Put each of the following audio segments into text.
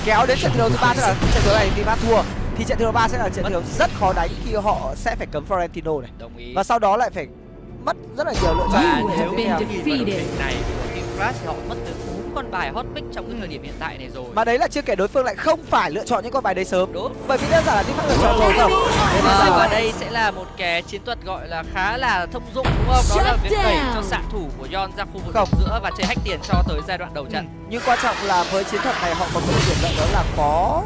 kéo đến trận thi đấu thứ 3 tức là trận thi đấu này thì Timat thua, thì trận thi đấu 3 sẽ là trận thi đấu rất khó đánh khi họ sẽ phải cấm Florentino này. Đồng ý. Và sau đó lại phải mất rất là nhiều lựa chọn. Và nếu nhìn vào đội hình này của Team Crash thì họ mất từ 4 con bài hot pick trong cái thời điểm hiện tại này rồi. Mà đấy là chưa kể đối phương lại không phải lựa chọn những con bài đấy sớm. Đúng. Bởi vì đơn giản là Team Crash lựa chọn rồi không? Và đây sẽ là một cái chiến thuật gọi là khá là thông dụng đúng không? Đó là việc đẩy cho xạ thủ của Yon ra khu vực giữa và chơi hack tiền cho tới giai đoạn đầu trận. Nhưng quan trọng là với chiến thuật này họ có một điểm lợi đó là có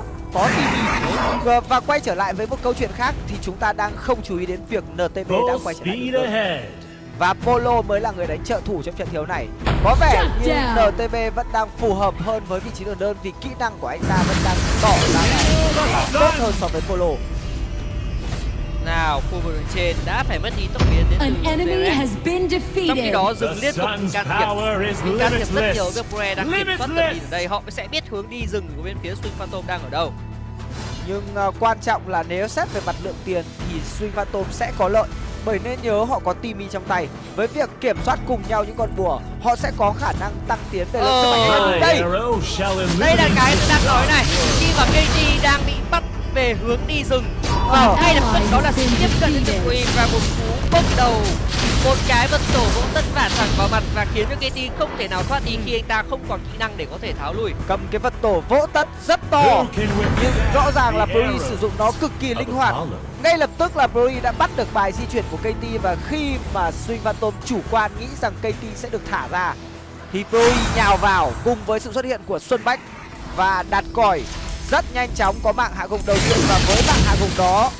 TV. Và quay trở lại với một câu chuyện khác thì chúng ta đang không chú ý đến việc NTB đang quay trở lại. Và Polo mới là người đánh trợ thủ trong trận thiếu này. Có vẻ như NTB vẫn đang phù hợp hơn với vị trí đường đơn vì kỹ năng của anh ta vẫn đang tỏ ra là tốt hơn so với Polo. Nào, khu vực đường trên đã phải mất ý tốc biến đến từ Zerek. Trong khi đó rừng liên tục can thiệp rất nhiều. Vdolg đang kiểm soát tầm nhìn ở đây. Họ sẽ biết hướng đi rừng của bên phía Swing Phantom đang ở đâu. Nhưng quan trọng là nếu xét về mặt lượng tiền thì Swing Phantom sẽ có lợi. Bởi nên nhớ họ có Timmy trong tay. Với việc kiểm soát cùng nhau những con bùa, họ sẽ có khả năng tăng tiến về lượng sức mạnh. Đây là cái tôi đang nói này. Khi mà KT đang bị bắt về hướng đi rừng, ngay lập tức đó là sự tiếp cận đến Dip Cuoi và một cú bốc đầu, một cái vật tổ vỗ tân vả thẳng vào mặt và khiến cho KT không thể nào thoát đi khi anh ta không còn kỹ năng để có thể tháo lui. Cầm cái vật tổ vỗ tất rất to, nhưng rõ ràng là Brody sử dụng nó cực kỳ linh hoạt. Ngay lập tức là Brody đã bắt được bài di chuyển của KT và khi mà Swing Phantom chủ quan nghĩ rằng KT sẽ được thả ra thì Brody nhào vào cùng với sự xuất hiện của Xuân Bách và đặt còi rất nhanh chóng có mạng hạ gục đầu tiên. Và với mạng hạ gục đó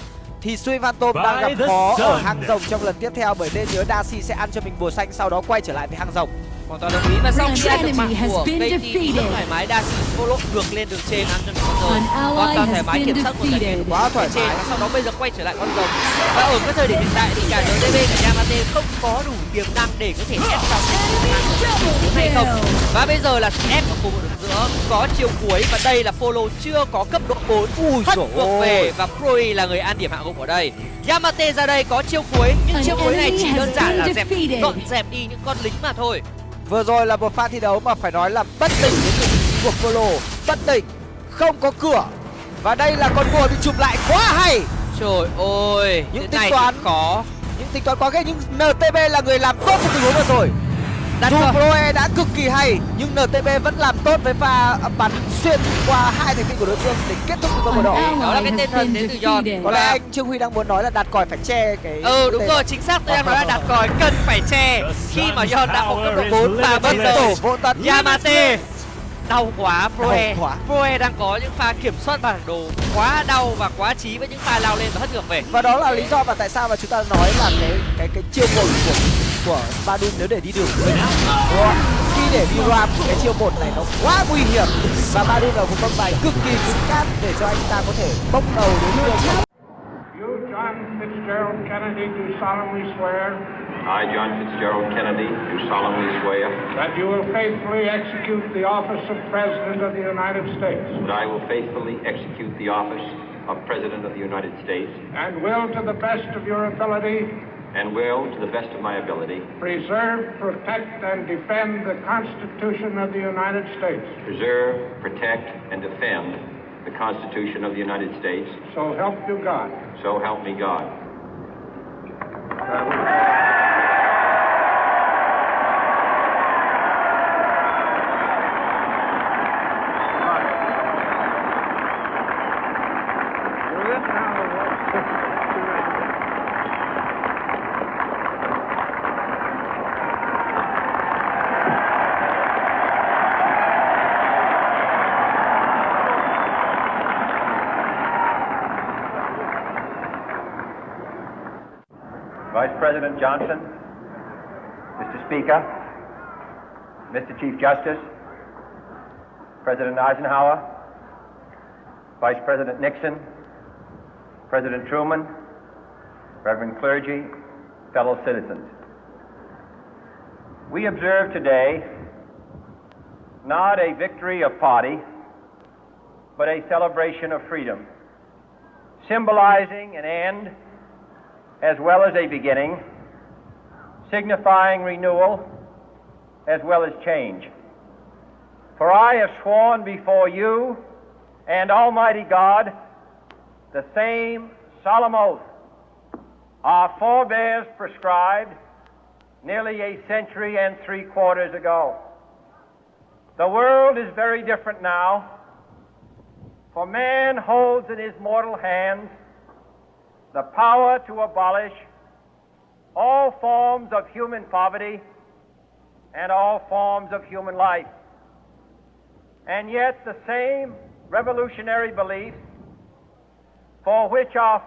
thì Swing Phantom đang gặp khó ở hang rồng trong lần tiếp theo, bởi nên nhớ Darcy sẽ ăn cho mình bùa xanh sau đó quay trở lại với hang rồng. Hoàn toàn đồng ý. Và sau khi ăn được mạng của KT thì rất thoải mái, Darcy follow ngược lên đường trên ăn cho mình con rồng, hoàn toàn thoải mái kiểm soát một trận quá thoải mái. Và sau đó bây giờ quay trở lại con rồng. Và ở cái thời điểm hiện tại thì cả NTB cả Yamate không có đủ tiềm năng để có thể ép vào hay không. Và bây giờ là ép ở khu vực đường giữa có chiêu cuối và đây là Polo chưa có cấp độ 4 hất ngược về và Brody là người ăn điểm hạ gục ở đây. Yamate ra đây có chiêu cuối nhưng chiêu cuối này chỉ đơn giản là dọn dẹp đi những con lính mà thôi. Vừa rồi là một pha thi đấu mà phải nói là bất tỉnh đến từ vị trí của Polo, bất tỉnh, không có cửa. Và đây là con bùa bị chụp lại quá hay. Trời ơi, những tính toán có, những tính toán quá ghê, nhưng NTB là người làm tốt trong tình huống vừa rồi. Dù Proe đã cực kỳ hay nhưng NTB vẫn làm tốt với pha bắn xuyên qua hai thành viên của đối phương để kết thúc con bùa đỏ. Đó là cái tên thần đến từ Yon. Có lẽ anh Trương Huy đang muốn nói là đặt còi phải che cái. Đúng rồi, chính xác, tôi đang nói là đặt còi cần phải che khi mà Yon đã có cấp độ 4 và bây giờ vô tận Yamate đau quá. Proe đang có những pha kiểm soát bản đồ quá đau và quá trí với những pha lao lên và hất ngược về. Và đó là lý do mà tại sao mà chúng ta nói là cái chiêu một của Vdolg nếu để đi đường khi để đi ram cái chiêu một này nó quá nguy hiểm và Vdolg là một con bài cực kỳ cứng cáp để cho anh ta có thể bốc đầu đến đường. You, John Fitzgerald Kennedy, do solemnly swear. I, John Fitzgerald Kennedy, do solemnly swear that you will faithfully execute the office of President of the United States. that I will faithfully execute the office of President of the United States And will, to the best of your ability, and will, to the best of my ability, preserve, protect, and defend the Constitution of the United States. preserve, protect, and defend the Constitution of the United States. So help you God. So help me God. Vice President Johnson, Mr. Speaker, Mr. Chief Justice, President Eisenhower, Vice President Nixon, President Truman, Reverend clergy, fellow citizens. We observe today not a victory of party, but a celebration of freedom, symbolizing an end as well as a beginning, signifying renewal as well as change. For I have sworn before you and Almighty God the same solemn oath our forebears prescribed nearly a century and 3/4 ago. The world is very different now, for man holds in his mortal hands the power to abolish all forms of human poverty and all forms of human life. And yet the same revolutionary beliefs for which our